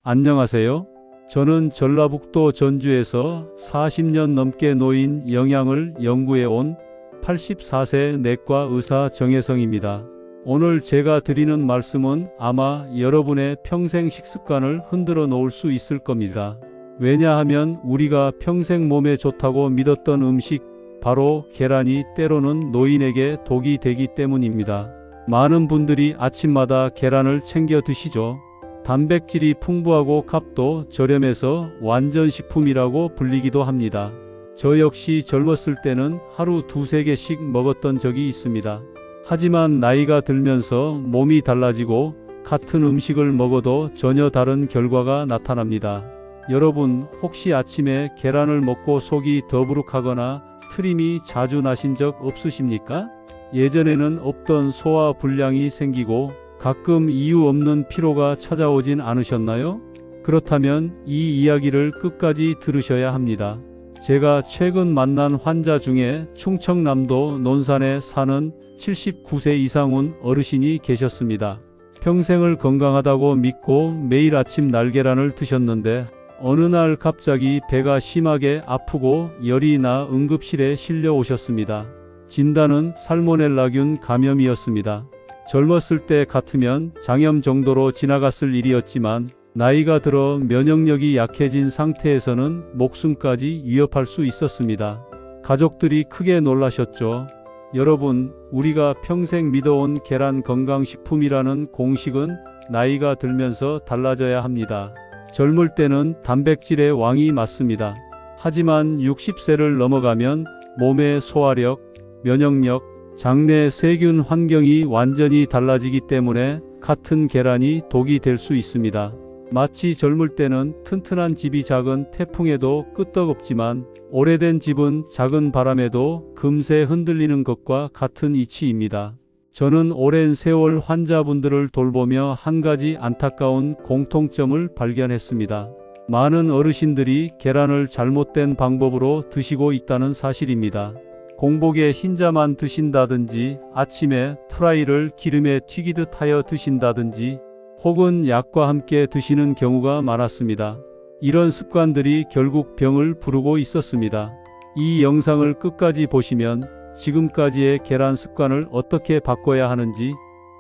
안녕하세요. 저는 전라북도 전주에서 40년 넘게 노인 영양을 연구해 온 84세 내과 의사 정혜성입니다. 오늘 제가 드리는 말씀은 아마 여러분의 평생 식습관을 흔들어 놓을 수 있을 겁니다. 왜냐하면 우리가 평생 몸에 좋다고 믿었던 음식, 바로 계란이 때로는 노인에게 독이 되기 때문입니다. 많은 분들이 아침마다 계란을 챙겨 드시죠. 단백질이 풍부하고 값도 저렴해서 완전식품이라고 불리기도 합니다. 저 역시 젊었을 때는 하루 2~3개씩 먹었던 적이 있습니다. 하지만 나이가 들면서 몸이 달라지고 같은 음식을 먹어도 전혀 다른 결과가 나타납니다. 여러분, 혹시 아침에 계란을 먹고 속이 더부룩하거나 트림이 자주 나신 적 없으십니까? 예전에는 없던 소화 불량이 생기고 가끔 이유 없는 피로가 찾아오진 않으셨나요? 그렇다면 이 이야기를 끝까지 들으셔야 합니다. 제가 최근 만난 환자 중에 충청남도 논산에 사는 79세 이상은 어르신이 계셨습니다. 평생을 건강하다고 믿고 매일 아침 날계란을 드셨는데 어느 날 갑자기 배가 심하게 아프고 열이 나 응급실에 실려 오셨습니다. 진단은 살모넬라균 감염이었습니다. 젊었을 때 같으면 장염 정도로 지나갔을 일이었지만 나이가 들어 면역력이 약해진 상태에서는 목숨까지 위협할 수 있었습니다. 가족들이 크게 놀라셨죠. 여러분, 우리가 평생 믿어온 계란 건강식품이라는 공식은 나이가 들면서 달라져야 합니다. 젊을 때는 단백질의 왕이 맞습니다. 하지만 60세를 넘어가면 몸의 소화력, 면역력, 장내 세균 환경이 완전히 달라지기 때문에 같은 계란이 독이 될 수 있습니다. 마치 젊을 때는 튼튼한 집이 작은 태풍에도 끄떡없지만 오래된 집은 작은 바람에도 금세 흔들리는 것과 같은 이치입니다. 저는 오랜 세월 환자분들을 돌보며 한 가지 안타까운 공통점을 발견했습니다. 많은 어르신들이 계란을 잘못된 방법으로 드시고 있다는 사실입니다. 공복에 흰자만 드신다든지 아침에 프라이를 기름에 튀기듯 하여 드신다든지 혹은 약과 함께 드시는 경우가 많았습니다. 이런 습관들이 결국 병을 부르고 있었습니다. 이 영상을 끝까지 보시면 지금까지의 계란 습관을 어떻게 바꿔야 하는지,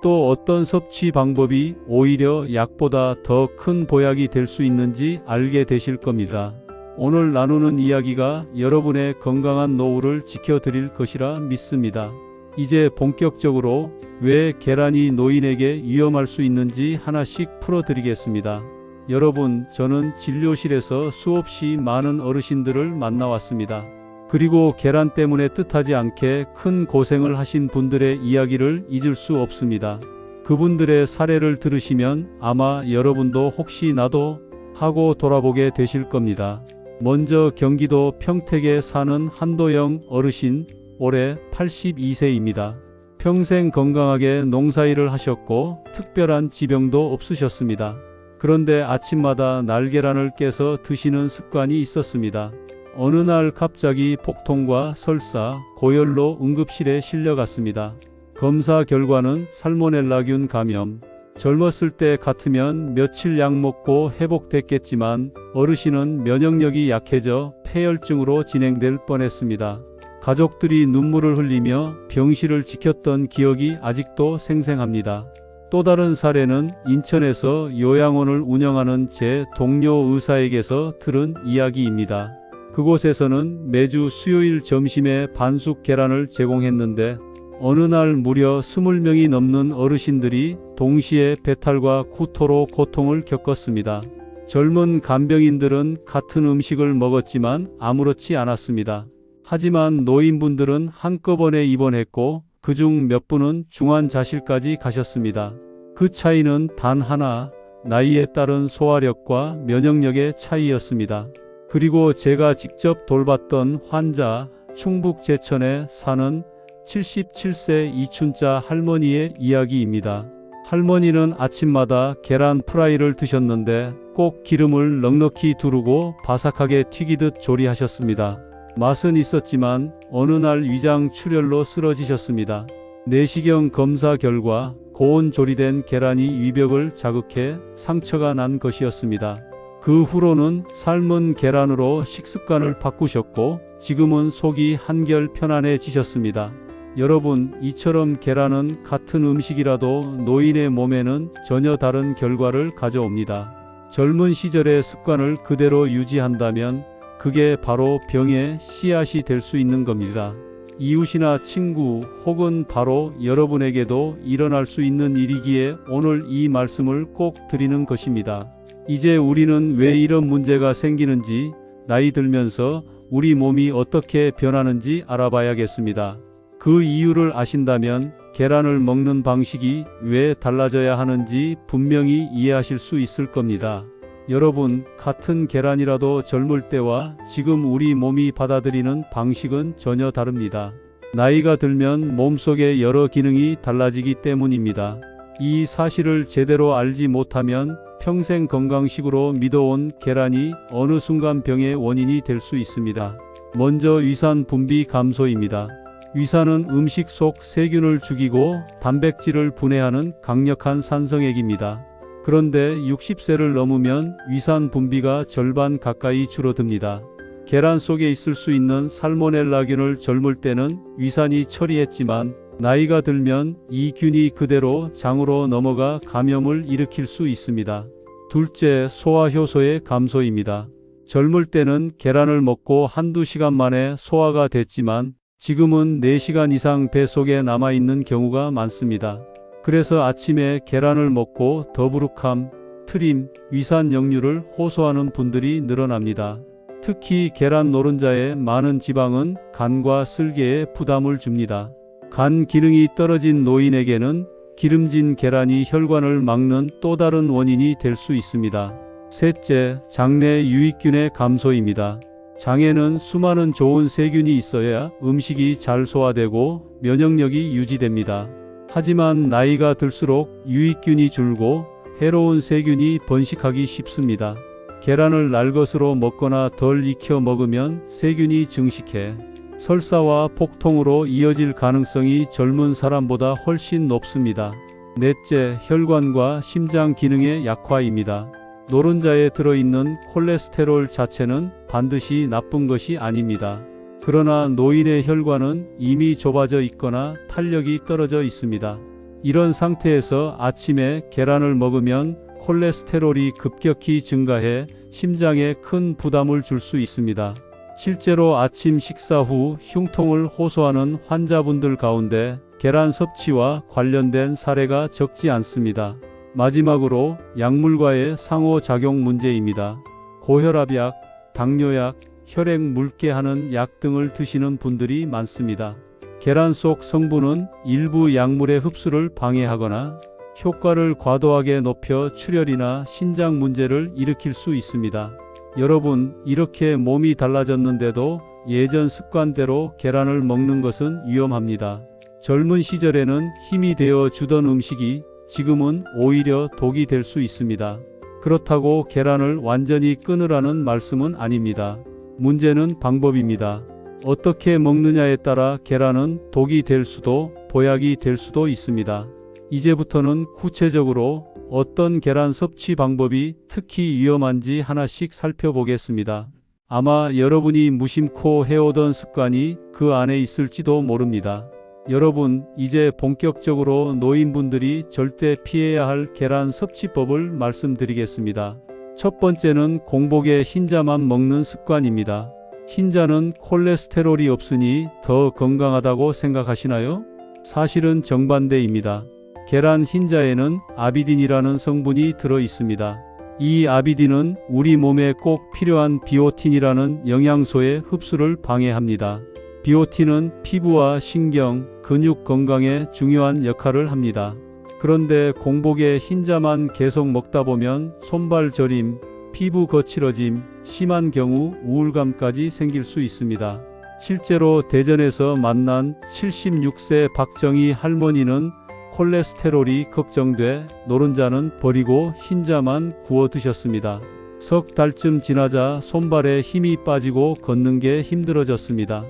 또 어떤 섭취 방법이 오히려 약보다 더 큰 보약이 될 수 있는지 알게 되실 겁니다. 오늘 나누는 이야기가 여러분의 건강한 노후를 지켜드릴 것이라 믿습니다. 이제 본격적으로 왜 계란이 노인에게 위험할 수 있는지 하나씩 풀어드리겠습니다. 여러분, 저는 진료실에서 수없이 많은 어르신들을 만나왔습니다. 그리고 계란 때문에 뜻하지 않게 큰 고생을 하신 분들의 이야기를 잊을 수 없습니다. 그분들의 사례를 들으시면 아마 여러분도 혹시 나도 하고 돌아보게 되실 겁니다. 먼저 경기도 평택에 사는 한도영 어르신, 올해 82세입니다. 평생 건강하게 농사일을 하셨고 특별한 지병도 없으셨습니다. 그런데 아침마다 날계란을 깨서 드시는 습관이 있었습니다. 어느 날 갑자기 복통과 설사, 고열로 응급실에 실려갔습니다. 검사 결과는 살모넬라균 감염. 젊었을 때 같으면 며칠 약 먹고 회복됐겠지만 어르신은 면역력이 약해져 폐혈증으로 진행될 뻔했습니다. 가족들이 눈물을 흘리며 병실을 지켰던 기억이 아직도 생생합니다. 또 다른 사례는 인천에서 요양원을 운영하는 제 동료 의사에게서 들은 이야기입니다. 그곳에서는 매주 수요일 점심에 반숙 계란을 제공했는데 어느 날 무려 20명이 넘는 어르신들이 동시에 배탈과 구토로 고통을 겪었습니다. 젊은 간병인들은 같은 음식을 먹었지만 아무렇지 않았습니다. 하지만 노인분들은 한꺼번에 입원했고 그중 몇 분은 중환자실까지 가셨습니다. 그 차이는 단 하나, 나이에 따른 소화력과 면역력의 차이였습니다. 그리고 제가 직접 돌봤던 환자, 충북 제천에 사는 77세 이춘자 할머니의 이야기입니다. 할머니는 아침마다 계란 프라이를 드셨는데 꼭 기름을 넉넉히 두르고 바삭하게 튀기듯 조리하셨습니다. 맛은 있었지만 어느 날 위장 출혈로 쓰러지셨습니다. 내시경 검사 결과 고온 조리된 계란이 위벽을 자극해 상처가 난 것이었습니다. 그 후로는 삶은 계란으로 식습관을 바꾸셨고 지금은 속이 한결 편안해지셨습니다. 여러분, 이처럼 계란은 같은 음식이라도 노인의 몸에는 전혀 다른 결과를 가져옵니다. 젊은 시절의 습관을 그대로 유지한다면 그게 바로 병의 씨앗이 될 수 있는 겁니다. 이웃이나 친구 혹은 바로 여러분에게도 일어날 수 있는 일이기에 오늘 이 말씀을 꼭 드리는 것입니다. 이제 우리는 왜 이런 문제가 생기는지, 나이 들면서 우리 몸이 어떻게 변하는지 알아봐야겠습니다. 그 이유를 아신다면 계란을 먹는 방식이 왜 달라져야 하는지 분명히 이해하실 수 있을 겁니다. 여러분, 같은 계란이라도 젊을 때와 지금 우리 몸이 받아들이는 방식은 전혀 다릅니다. 나이가 들면 몸속의 여러 기능이 달라지기 때문입니다. 이 사실을 제대로 알지 못하면 평생 건강식으로 믿어온 계란이 어느 순간 병의 원인이 될 수 있습니다. 먼저 위산 분비 감소입니다. 위산은 음식 속 세균을 죽이고 단백질을 분해하는 강력한 산성액입니다. 그런데 60세를 넘으면 위산 분비가 절반 가까이 줄어듭니다. 계란 속에 있을 수 있는 살모넬라균을 젊을 때는 위산이 처리했지만 나이가 들면 이 균이 그대로 장으로 넘어가 감염을 일으킬 수 있습니다. 둘째, 소화 효소의 감소입니다. 젊을 때는 계란을 먹고 한두 시간 만에 소화가 됐지만 지금은 4시간 이상 배 속에 남아있는 경우가 많습니다. 그래서 아침에 계란을 먹고 더부룩함, 트림, 위산 역류를 호소하는 분들이 늘어납니다. 특히 계란 노른자의 많은 지방은 간과 쓸개에 부담을 줍니다. 간 기능이 떨어진 노인에게는 기름진 계란이 혈관을 막는 또 다른 원인이 될 수 있습니다. 셋째, 장내 유익균의 감소입니다. 장에는 수많은 좋은 세균이 있어야 음식이 잘 소화되고 면역력이 유지됩니다. 하지만 나이가 들수록 유익균이 줄고 해로운 세균이 번식하기 쉽습니다. 계란을 날것으로 먹거나 덜 익혀 먹으면 세균이 증식해 설사와 폭통으로 이어질 가능성이 젊은 사람보다 훨씬 높습니다. 넷째, 혈관과 심장 기능의 약화입니다. 노른자에 들어있는 콜레스테롤 자체는 반드시 나쁜 것이 아닙니다. 그러나 노인의 혈관은 이미 좁아져 있거나 탄력이 떨어져 있습니다. 이런 상태에서 아침에 계란을 먹으면 콜레스테롤이 급격히 증가해 심장에 큰 부담을 줄 수 있습니다. 실제로 아침 식사 후 흉통을 호소하는 환자분들 가운데 계란 섭취와 관련된 사례가 적지 않습니다. 마지막으로 약물과의 상호작용 문제입니다. 고혈압약, 당뇨약, 혈액 묽게 하는 약 등을 드시는 분들이 많습니다. 계란 속 성분은 일부 약물의 흡수를 방해하거나 효과를 과도하게 높여 출혈이나 신장 문제를 일으킬 수 있습니다. 여러분, 이렇게 몸이 달라졌는데도 예전 습관대로 계란을 먹는 것은 위험합니다. 젊은 시절에는 힘이 되어 주던 음식이 지금은 오히려 독이 될 수 있습니다. 그렇다고 계란을 완전히 끊으라는 말씀은 아닙니다. 문제는 방법입니다. 어떻게 먹느냐에 따라 계란은 독이 될 수도 보약이 될 수도 있습니다. 이제부터는 구체적으로 어떤 계란 섭취 방법이 특히 위험한지 하나씩 살펴보겠습니다. 아마 여러분이 무심코 해오던 습관이 그 안에 있을지도 모릅니다. 여러분, 이제 본격적으로 노인분들이 절대 피해야 할 계란 섭취법을 말씀드리겠습니다. 첫 번째는 공복에 흰자만 먹는 습관입니다. 흰자는 콜레스테롤이 없으니 더 건강하다고 생각하시나요? 사실은 정반대입니다. 계란 흰자에는 아비딘이라는 성분이 들어 있습니다. 이 아비딘은 우리 몸에 꼭 필요한 비오틴이라는 영양소의 흡수를 방해합니다. 비오틴은 피부와 신경, 근육 건강에 중요한 역할을 합니다. 그런데 공복에 흰자만 계속 먹다 보면 손발 저림, 피부 거칠어짐, 심한 경우 우울감까지 생길 수 있습니다. 실제로 대전에서 만난 76세 박정희 할머니는 콜레스테롤이 걱정돼 노른자는 버리고 흰자만 구워 드셨습니다. 석 달쯤 지나자 손발에 힘이 빠지고 걷는 게 힘들어졌습니다.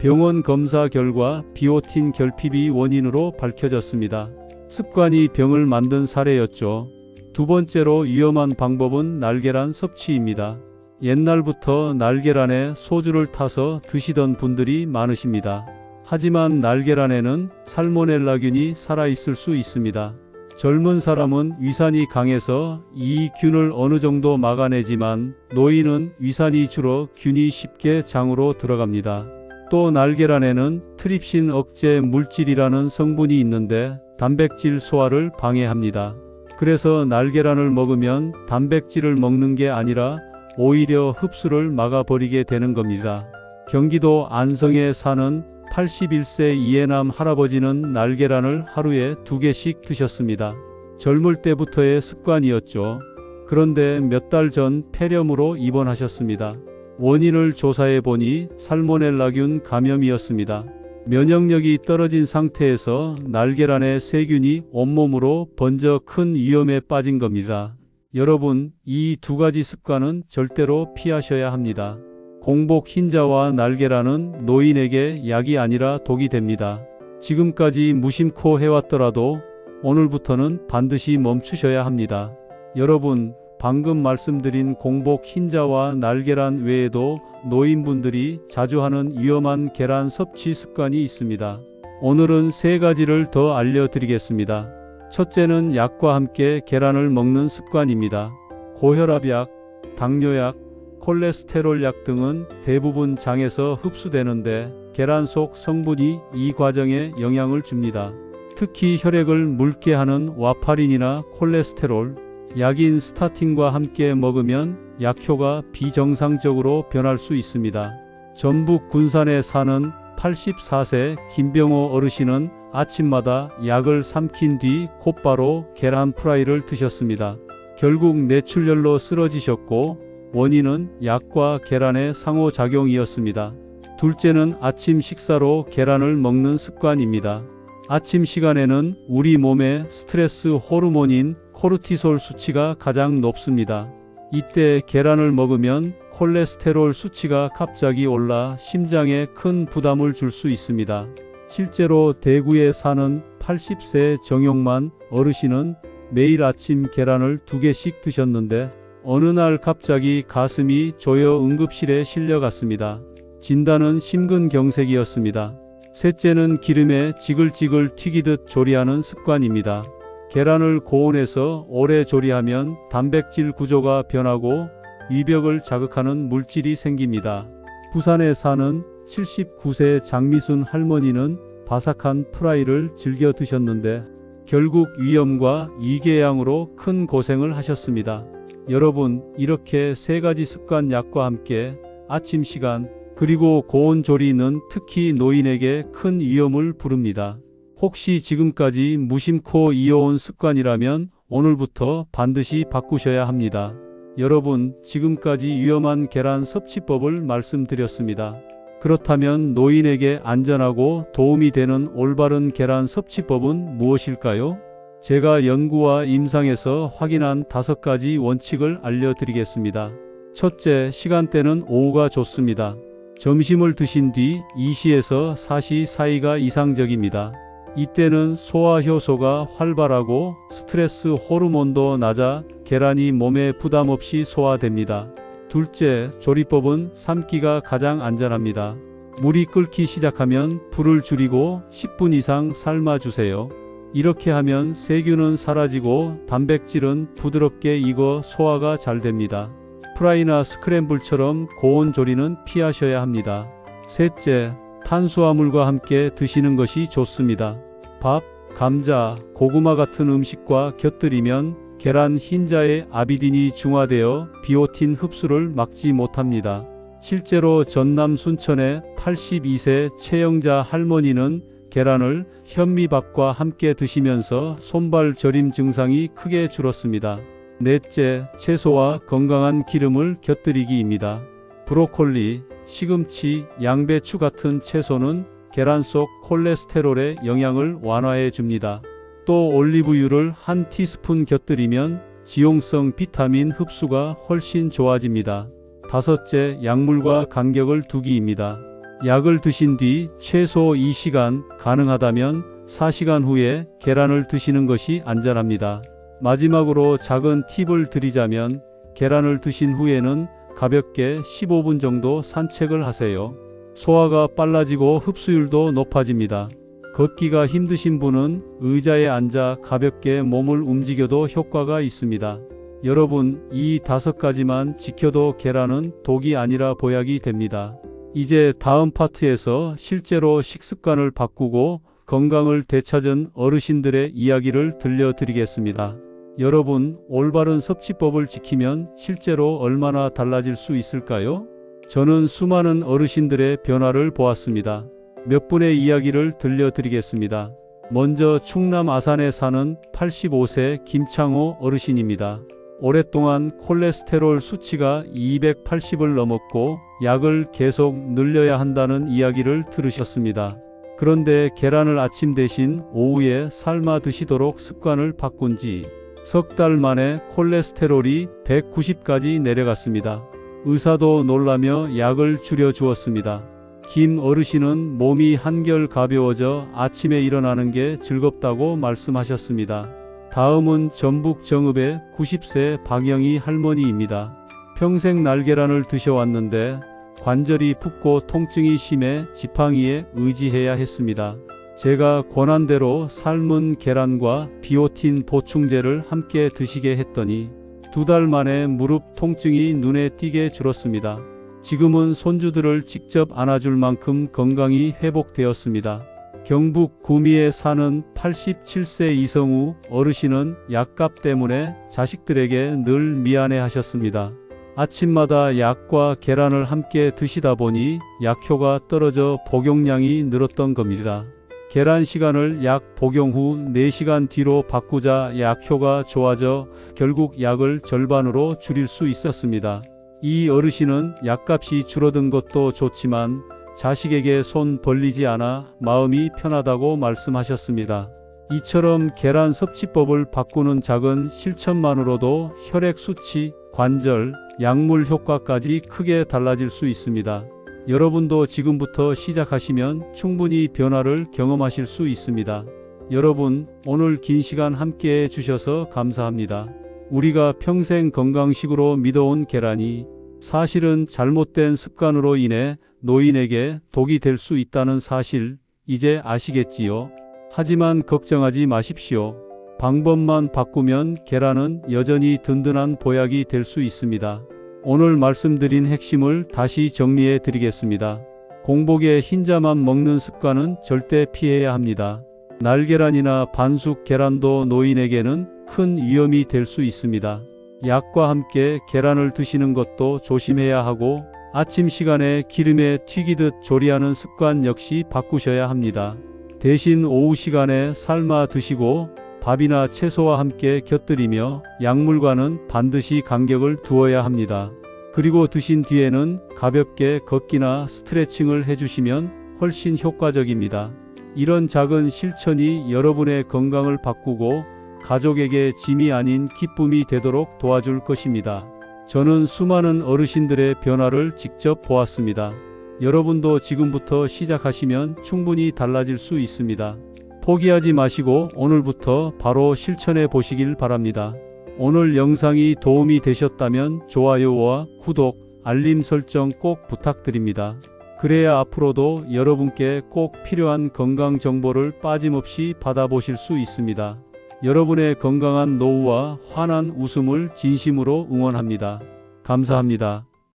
병원 검사 결과 비오틴 결핍이 원인으로 밝혀졌습니다. 습관이 병을 만든 사례였죠. 두 번째로 위험한 방법은 날계란 섭취입니다. 옛날부터 날계란에 소주를 타서 드시던 분들이 많으십니다. 하지만 날계란에는 살모넬라균이 살아있을 수 있습니다. 젊은 사람은 위산이 강해서 이 균을 어느 정도 막아내지만 노인은 위산이 줄어 균이 쉽게 장으로 들어갑니다. 또 날계란에는 트립신 억제 물질이라는 성분이 있는데 단백질 소화를 방해합니다. 그래서 날계란을 먹으면 단백질을 먹는 게 아니라 오히려 흡수를 막아버리게 되는 겁니다. 경기도 안성에 사는 81세 이해남 할아버지는 날계란을 하루에 2개씩 드셨습니다. 젊을 때부터의 습관이었죠. 그런데 몇 달 전 폐렴으로 입원하셨습니다. 원인을 조사해 보니 살모넬라균 감염이었습니다. 면역력이 떨어진 상태에서 날계란의 세균이 온몸으로 번져 큰 위험에 빠진 겁니다. 여러분, 이 2가지 습관은 절대로 피하셔야 합니다. 공복 흰자와 날계란은 노인에게 약이 아니라 독이 됩니다. 지금까지 무심코 해왔더라도 오늘부터는 반드시 멈추셔야 합니다. 여러분, 방금 말씀드린 공복 흰자와 날계란 외에도 노인분들이 자주 하는 위험한 계란 섭취 습관이 있습니다. 오늘은 3가지를 더 알려드리겠습니다. 첫째는 약과 함께 계란을 먹는 습관입니다. 고혈압약, 당뇨약, 콜레스테롤 약 등은 대부분 장에서 흡수되는데 계란 속 성분이 이 과정에 영향을 줍니다. 특히 혈액을 묽게 하는 와파린이나 콜레스테롤, 약인 스타틴과 함께 먹으면 약효가 비정상적으로 변할 수 있습니다. 전북 군산에 사는 84세 김병호 어르신은 아침마다 약을 삼킨 뒤 곧바로 계란 프라이를 드셨습니다. 결국 뇌출혈로 쓰러지셨고 원인은 약과 계란의 상호작용이었습니다. 둘째는 아침 식사로 계란을 먹는 습관입니다. 아침 시간에는 우리 몸의 스트레스 호르몬인 코르티솔 수치가 가장 높습니다. 이때 계란을 먹으면 콜레스테롤 수치가 갑자기 올라 심장에 큰 부담을 줄 수 있습니다. 실제로 대구에 사는 80세 정용만 어르신은 매일 아침 계란을 2개씩 드셨는데 어느 날 갑자기 가슴이 조여 응급실에 실려갔습니다. 진단은 심근경색이었습니다. 셋째는 기름에 지글지글 튀기듯 조리하는 습관입니다. 계란을 고온에서 오래 조리하면 단백질 구조가 변하고 위벽을 자극하는 물질이 생깁니다. 부산에 사는 79세 장미순 할머니는 바삭한 프라이를 즐겨 드셨는데 결국 위염과 위궤양으로 큰 고생을 하셨습니다. 여러분, 이렇게 3가지 습관 약과 함께 아침 시간 그리고 고온 조리는 특히 노인에게 큰 위험을 부릅니다. 혹시 지금까지 무심코 이어온 습관이라면 오늘부터 반드시 바꾸셔야 합니다. 여러분, 지금까지 위험한 계란 섭취법을 말씀드렸습니다. 그렇다면 노인에게 안전하고 도움이 되는 올바른 계란 섭취법은 무엇일까요? 제가 연구와 임상에서 확인한 5가지 원칙을 알려드리겠습니다. 첫째, 시간대는 오후가 좋습니다. 점심을 드신 뒤 2시에서 4시 사이가 이상적입니다. 이때는 소화 효소가 활발하고 스트레스 호르몬도 낮아 계란이 몸에 부담 없이 소화됩니다. 둘째, 조리법은 삶기가 가장 안전합니다. 물이 끓기 시작하면 불을 줄이고 10분 이상 삶아주세요. 이렇게 하면 세균은 사라지고 단백질은 부드럽게 익어 소화가 잘 됩니다. 프라이나 스크램블처럼 고온 조리는 피하셔야 합니다. 셋째, 탄수화물과 함께 드시는 것이 좋습니다. 밥, 감자, 고구마 같은 음식과 곁들이면 계란 흰자의 아비딘이 중화되어 비오틴 흡수를 막지 못합니다. 실제로 전남 순천의 82세 최영자 할머니는 계란을 현미밥과 함께 드시면서 손발 저림 증상이 크게 줄었습니다. 넷째, 채소와 건강한 기름을 곁들이기입니다. 브로콜리, 시금치, 양배추 같은 채소는 계란 속 콜레스테롤의 영향을 완화해 줍니다. 또 올리브유를 한 티스푼 곁들이면 지용성 비타민 흡수가 훨씬 좋아집니다. 다섯째, 약물과 간격을 두기입니다. 약을 드신 뒤 최소 2시간, 가능하다면 4시간 후에 계란을 드시는 것이 안전합니다. 마지막으로 작은 팁을 드리자면 계란을 드신 후에는 가볍게 15분 정도 산책을 하세요. 소화가 빨라지고 흡수율도 높아집니다. 걷기가 힘드신 분은 의자에 앉아 가볍게 몸을 움직여도 효과가 있습니다. 여러분, 이 5가지만 지켜도 계란은 독이 아니라 보약이 됩니다. 이제 다음 파트에서 실제로 식습관을 바꾸고 건강을 되찾은 어르신들의 이야기를 들려드리겠습니다. 여러분, 올바른 섭취법을 지키면 실제로 얼마나 달라질 수 있을까요? 저는 수많은 어르신들의 변화를 보았습니다. 몇 분의 이야기를 들려드리겠습니다. 먼저 충남 아산에 사는 85세 김창호 어르신입니다. 오랫동안 콜레스테롤 수치가 280을 넘었고 약을 계속 늘려야 한다는 이야기를 들으셨습니다. 그런데 계란을 아침 대신 오후에 삶아 드시도록 습관을 바꾼 지 석 달 만에 콜레스테롤이 190까지 내려갔습니다. 의사도 놀라며 약을 줄여 주었습니다. 김 어르신은 몸이 한결 가벼워져 아침에 일어나는 게 즐겁다고 말씀하셨습니다. 다음은 전북 정읍의 90세 박영희 할머니입니다. 평생 날계란을 드셔왔는데 관절이 붓고 통증이 심해 지팡이에 의지해야 했습니다. 제가 권한 대로 삶은 계란과 비오틴 보충제를 함께 드시게 했더니 2달 만에 무릎 통증이 눈에 띄게 줄었습니다. 지금은 손주들을 직접 안아줄 만큼 건강이 회복되었습니다. 경북 구미에 사는 87세 이성우 어르신은 약값 때문에 자식들에게 늘 미안해 하셨습니다. 아침마다 약과 계란을 함께 드시다 보니 약효가 떨어져 복용량이 늘었던 겁니다. 계란 시간을 약 복용 후 4시간 뒤로 바꾸자 약효가 좋아져 결국 약을 절반으로 줄일 수 있었습니다. 이 어르신은 약값이 줄어든 것도 좋지만 자식에게 손 벌리지 않아 마음이 편하다고 말씀하셨습니다. 이처럼 계란 섭취법을 바꾸는 작은 실천만으로도 혈액 수치, 관절, 약물 효과까지 크게 달라질 수 있습니다. 여러분도 지금부터 시작하시면 충분히 변화를 경험하실 수 있습니다. 여러분, 오늘 긴 시간 함께 해주셔서 감사합니다. 우리가 평생 건강식으로 믿어온 계란이 사실은 잘못된 습관으로 인해 노인에게 독이 될 수 있다는 사실 이제 아시겠지요? 하지만 걱정하지 마십시오. 방법만 바꾸면 계란은 여전히 든든한 보약이 될 수 있습니다. 오늘 말씀드린 핵심을 다시 정리해 드리겠습니다. 공복에 흰자만 먹는 습관은 절대 피해야 합니다. 날계란이나 반숙 계란도 노인에게는 큰 위험이 될 수 있습니다. 약과 함께 계란을 드시는 것도 조심해야 하고 아침 시간에 기름에 튀기듯 조리하는 습관 역시 바꾸셔야 합니다. 대신 오후 시간에 삶아 드시고 밥이나 채소와 함께 곁들이며 약물과는 반드시 간격을 두어야 합니다. 그리고 드신 뒤에는 가볍게 걷기나 스트레칭을 해주시면 훨씬 효과적입니다. 이런 작은 실천이 여러분의 건강을 바꾸고 가족에게 짐이 아닌 기쁨이 되도록 도와줄 것입니다. 저는 수많은 어르신들의 변화를 직접 보았습니다. 여러분도 지금부터 시작하시면 충분히 달라질 수 있습니다. 포기하지 마시고 오늘부터 바로 실천해 보시길 바랍니다. 오늘 영상이 도움이 되셨다면 좋아요와 구독, 알림 설정 꼭 부탁드립니다. 그래야 앞으로도 여러분께 꼭 필요한 건강 정보를 빠짐없이 받아보실 수 있습니다. 여러분의 건강한 노후와 환한 웃음을 진심으로 응원합니다. 감사합니다.